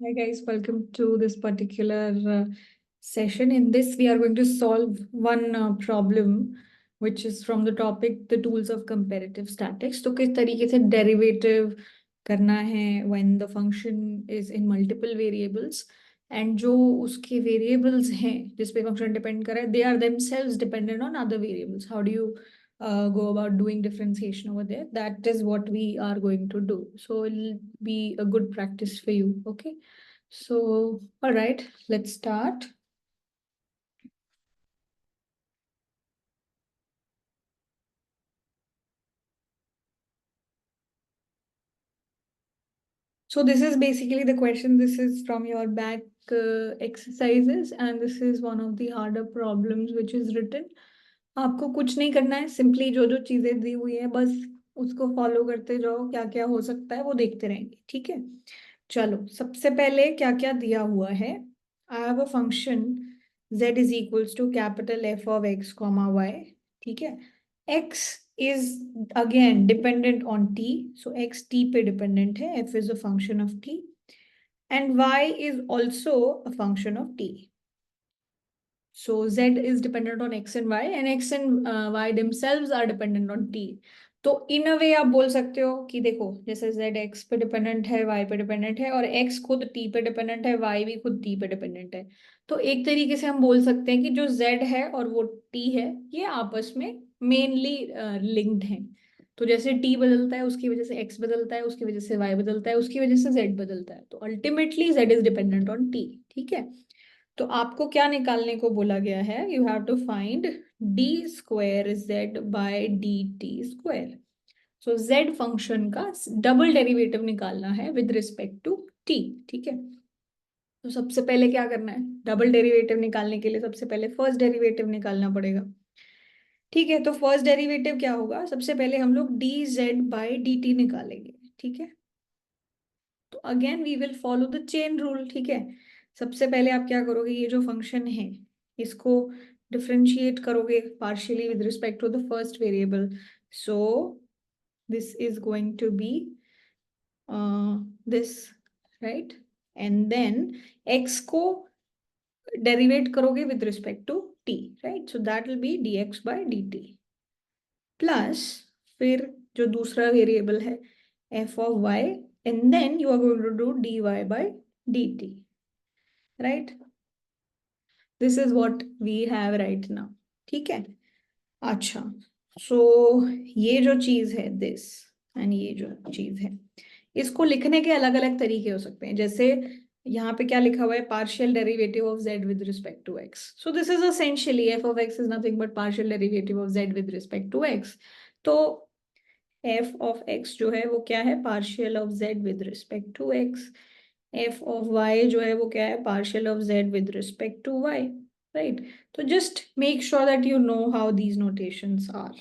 Hi guys, welcome to this particular session. In this, we are going to solve one problem, which is from the topic the tools of comparative statics. तो किस तरीके से derivative करना है when the function is in multiple variables and जो उसके variables हैं जिस पे function depend कर रहा है, they are themselves dependent on other variables. How do you go about doing differentiation over there? That is what we are going to do. So it'll be a good practice for you. Okay. So, all right, let's start. So this is basically the question. This is from your back exercises, and this is one of the harder problems which is written. आपको कुछ नहीं करना है, simply जो जो चीजें दी हुई है बस उसको फॉलो करते जाओ, क्या क्या हो सकता है वो देखते रहेंगे, ठीक है। चलो, सबसे पहले क्या क्या दिया हुआ है। I have a function z is equals to capital f of x comma y, ठीक है। x is again dependent on t, so x t पे dependent है, f is a function of t and y is also a function of t. So z is dependent on x and y and x and y themselves are dependent on t. तो इन अ वे आप बोल सकते हो कि देखो, जैसे z x पे dependent है, y पे डिपेंडेंट है और x खुद t पे डिपेंडेंट है, y भी खुद t पे डिपेंडेंट है। तो एक तरीके से हम बोल सकते हैं कि जो z है और वो t है, ये आपस में मेनली लिंक्ड हैं। तो जैसे t बदलता है उसकी वजह से x बदलता है, उसकी वजह से y बदलता है, उसकी वजह से z बदलता है। तो ultimately z is dependent on t, ठीक है। तो आपको क्या निकालने को बोला गया है, you have to find D square Z by D T square. So Z function का डबल डेरिवेटिव निकालना है विद रिस्पेक्ट टू टी, ठीक है। तो सबसे पहले क्या करना है, डबल डेरिवेटिव निकालने के लिए सबसे पहले फर्स्ट डेरिवेटिव निकालना पड़ेगा, ठीक है। तो फर्स्ट डेरिवेटिव क्या होगा, सबसे पहले हम लोग D Z by D T निकालेंगे, ठीक है। तो again we will follow the chain rule, ठीक है। सबसे पहले आप क्या करोगे, ये जो फंक्शन है इसको डिफरेंशिएट करोगे partially with respect to the first variable. So this is going to be this, right. And then x को डेरिवेट करोगे with respect to t, right. So that will be dx by dt plus फिर जो दूसरा variable है f of y and then you are going to do dy by dt, right? This is what we have right now, ठीक है। अच्छा, so ये जो चीज है this and ये जो चीज है, इसको लिखने के अलग अलग तरीके हो सकते हैं। जैसे यहाँ पे क्या लिखा हुआ है, partial derivative of z with respect to x। So this is essentially f of x is nothing but partial derivative of z with respect to x। तो f of x जो है वो क्या है, partial of z with respect to x। f of y जो है वो क्या है, partial of z with respect to y, right. तो just make sure that you know how these notations are,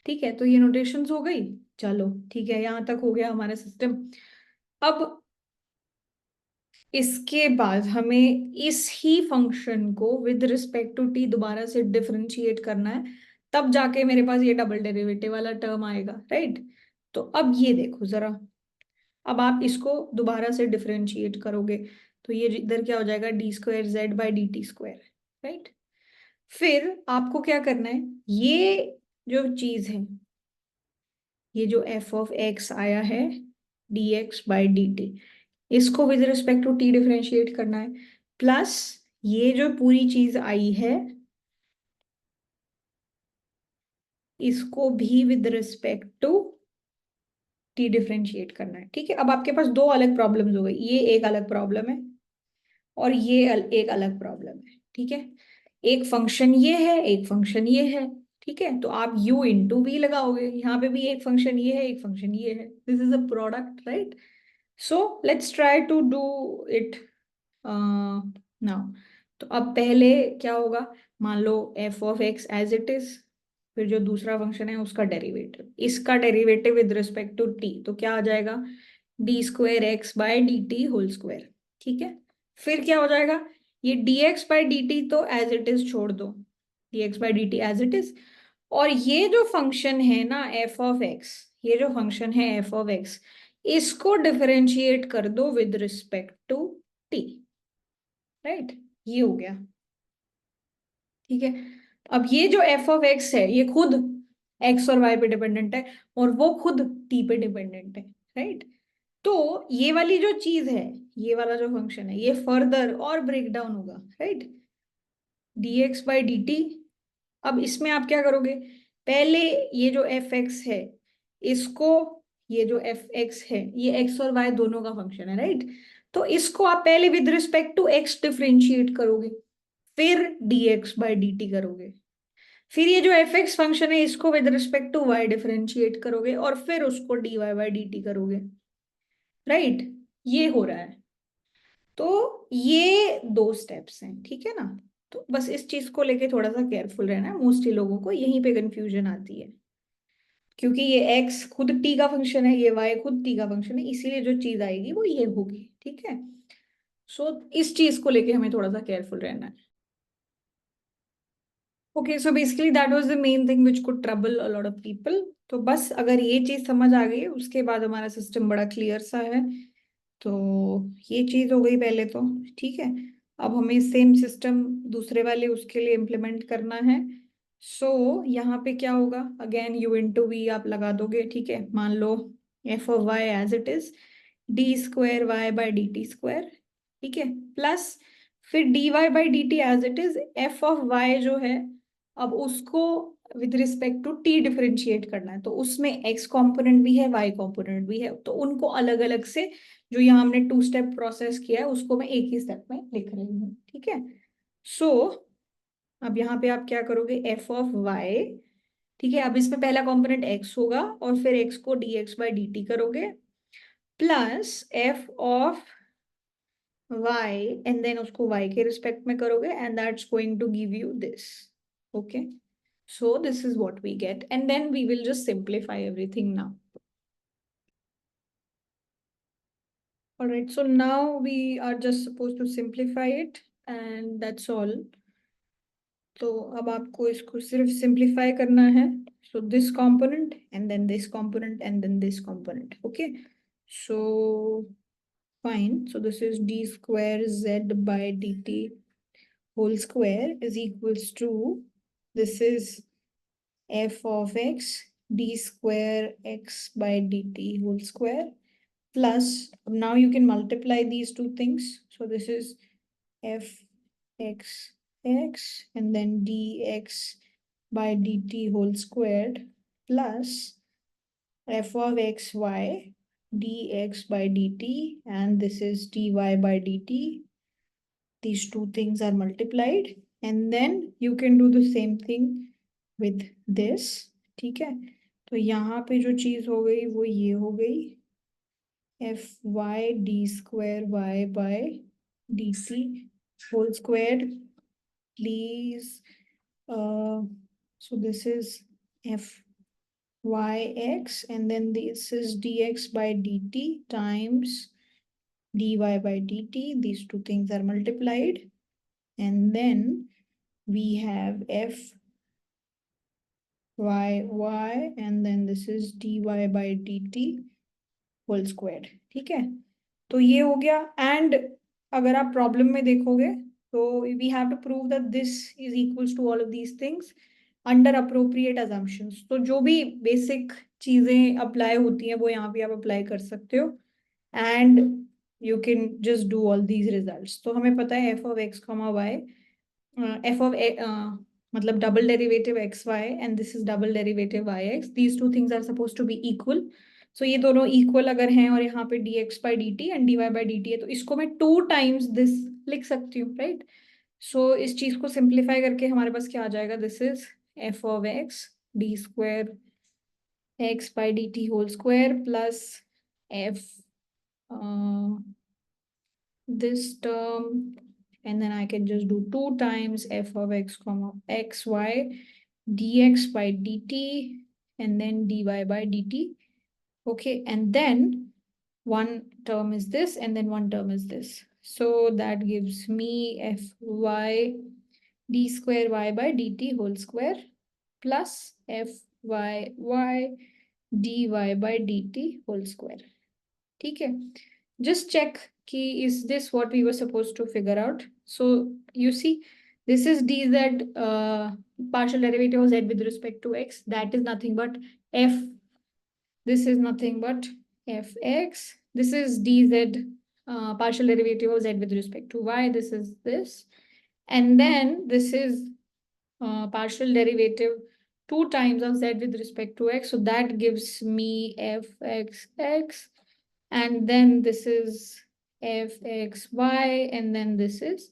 ठीक है। तो ये नोटेशंस हो गई, चलो ठीक है, यहाँ तक हो गया हमारा सिस्टम। अब इसके बाद हमें इस ही फंक्शन को विद रिस्पेक्ट टू टी दोबारा से डिफरेंशिएट करना है, तब जाके मेरे पास ये डबल डेरिवेटिव वाला टर्म आएगा, राइट। तो अब ये देखो जरा, अब आप इसको दोबारा से डिफरेंशिएट करोगे तो ये इधर क्या हो जाएगा, D square Z by D T square, right. फिर आपको क्या करना है, ये जो चीज है, ये जो एफ ऑफ एक्स आया है d x by D t, इसको with respect to T differentiate करना है, प्लस ये जो पूरी चीज आई है इसको भी with respect to T differentiate करना है, ठीक है। अब आपके पास दो अलग प्रॉब्लम्स हो गई, ये एक अलग प्रॉब्लम है और ये एक अलग प्रॉब्लम है, ठीक है। एक फंक्शन ये है, एक फंक्शन ये है, ठीक है। तो आप u इंटू वी लगाओगे, यहाँ पे भी एक फंक्शन ये है, एक फंक्शन ये है, this is a product, right. So let's try to do it now. तो अब पहले क्या होगा, मान लो f of x as it is, फिर जो दूसरा फंक्शन है उसका डेरिवेटिव, इसका derivative with respect to t, तो क्या आ जाएगा, D square X by D T whole square, ठीक है। फिर क्या हो जाएगा, ये dx बाई डी टी तो एज इट इज छोड़ दो, dx by D T as it is. और ये जो फंक्शन है ना f ऑफ x, ये जो फंक्शन है f ऑफ x, इसको डिफरेंशिएट कर दो with respect to T, right, ये हो गया। ठीक है, अब ये जो एफ ऑफ एक्स है ये खुद एक्स और वाई पे डिपेंडेंट है और वो खुद टी पे डिपेंडेंट है, राइट। तो ये वाली जो चीज है, ये वाला जो फंक्शन है, ये फर्दर और ब्रेक डाउन होगा, right, dx by D T. अब इसमें आप क्या करोगे, पहले ये जो एफ एक्स है इसको, ये जो एफ एक्स है ये एक्स और वाई दोनों का फंक्शन है, राइट। तो इसको आप पहले with respect to X differentiate करोगे, फिर dx बाई डी टी करोगे, फिर ये जो एफ एक्स फंक्शन है इसको with respect to Y differentiate करोगे और फिर उसको D Y by D T करोगे, राइट। ये हो रहा है। तो ये दो स्टेप्स हैं, ठीक है ना। तो बस इस चीज को लेके थोड़ा सा केयरफुल रहना है, मोस्टली लोगों को यहीं पे कंफ्यूजन आती है, क्योंकि ये x खुद t का फंक्शन है, ये y खुद t का फंक्शन है, इसीलिए जो चीज आएगी वो ये होगी, ठीक है। सो इस चीज को लेके हमें थोड़ा सा केयरफुल रहना है। Okay, so basically that was the main thing which could trouble a lot of people. तो बस अगर ये चीज समझ आ गई उसके बाद हमारा सिस्टम बड़ा क्लियर सा है। तो ये चीज हो गई पहले तो, ठीक है। अब हमें सेम सिस्टम दूसरे वाले उसके लिए इम्प्लीमेंट करना है। यहाँ पे क्या होगा, अगेन यू इंटू वी आप लगा दोगे, ठीक है। मान लो f of y as it is d square y by D T square, ठीक है, प्लस फिर d Y by D T as it is F of y जो है, अब उसको with respect to T differentiate करना है, तो उसमें एक्स कॉम्पोनेंट भी है वाई कॉम्पोनेंट भी है, तो उनको अलग अलग से, जो यहाँ हमने टू स्टेप प्रोसेस किया है उसको मैं एक ही स्टेप में लिख रही हूँ, ठीक है। सो अब यहाँ पे आप क्या करोगे, एफ ऑफ वाई, ठीक है, अब इसमें पहला कॉम्पोनेंट एक्स होगा और फिर एक्स को d x by D T करोगे, plus f of y and then उसको वाई के रिस्पेक्ट में करोगे and that's going to give you this, okay. So this is what we get, and then we will just simplify everything now. All right, so now we are just supposed to simplify it, and that's all. तो अब आपको इसको सिर्फ simplify करना है। So this component and then this component and then this component, okay? So fine. So this is d square z by dt whole square is equals to, this is f of x d square x by dt whole square plus, now you can multiply these two things. So this is f x x and then dx by dt whole squared plus f of x y dx by dt, and this is dy by dt. These two things are multiplied and then you can do the same thing with this, ठीक है। तो यहाँ पे जो चीज हो गई वो ये हो गई, F Y D square Y by D C whole squared, please. So this is f y x and then this is dx by dt times dy by dt. These two things are multiplied and then we have f y and then this is dy by dt whole squared, ठीक है। तो ये हो गया। And अगर आप problem में देखोगे तो we have to prove that this is equals to all of these things under appropriate assumptions. तो जो भी बेसिक चीजें अप्लाई होती हैं वो यहाँ पे आप अप्लाई कर सकते हो and you can just do all these results. तो हमें पता है f of x comma y, f of मतलब double derivative x y and this is double derivative y x, these two things are suppose to be equal. So ये दोनों equal अगर हैं और यहाँ पे d x by D t and d Y by D t है तो इसको मैं टू टाइम्स दिस लिख सकती हूँ, राइट। सो इस चीज को सिंप्लीफाई करके हमारे पास क्या आ जाएगा, this is F of X D square X by D T whole square plus F this term, and then I can just do 2 times f of x comma xy dx by dt and then dy by dt, okay. And then one term is this and then one term is this, so that gives me fy d square y by dt whole square plus fy y dy by dt whole square, ठीक है, just check ki is this what we were supposed to figure out. So you see, this is dz partial derivative of z with respect to x, that is nothing but f, this is nothing but fx, this is dz partial derivative of z with respect to y, this is this, and then this is partial derivative 2 times of z with respect to x, so that gives me fxx, and then this is fxy, and then this is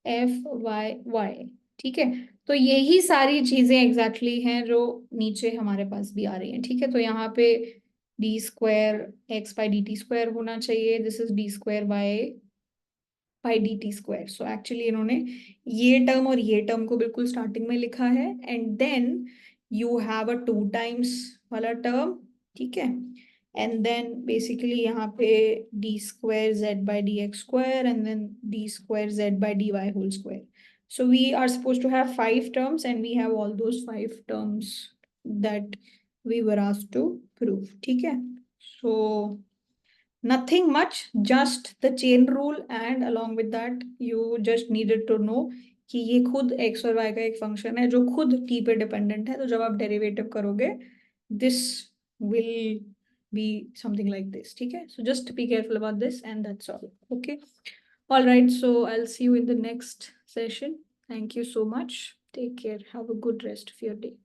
fyy. ठीक है, तो यही सारी चीजें exactly exactly हैं जो नीचे हमारे पास भी आ रही हैं। ठीक है, तो यहाँ पे D square X by D T square होना चाहिए, this is d square by D T square. So actually इन्होंने ये टर्म और ये टर्म को बिल्कुल स्टार्टिंग में लिखा है, and then you have a 2 times वाला टर्म। ठीक है, and then basically यहाँ पे d square z by dx square and then d square z by dy whole square. So we are supposed to have 5 terms and we have all those 5 terms that we were asked to prove. ठीक है, so nothing much, just the chain rule, and along with that you just needed to know कि ये खुद x और y का एक function है जो खुद t पे डिपेंडेंट है, तो जब आप डेरिवेटिव करोगे this will be something like this. ठीक है, so just be careful about this and that's all. Okay, all right, so I'll see you in the next session. Thank you so much, take care, have a good rest of your day.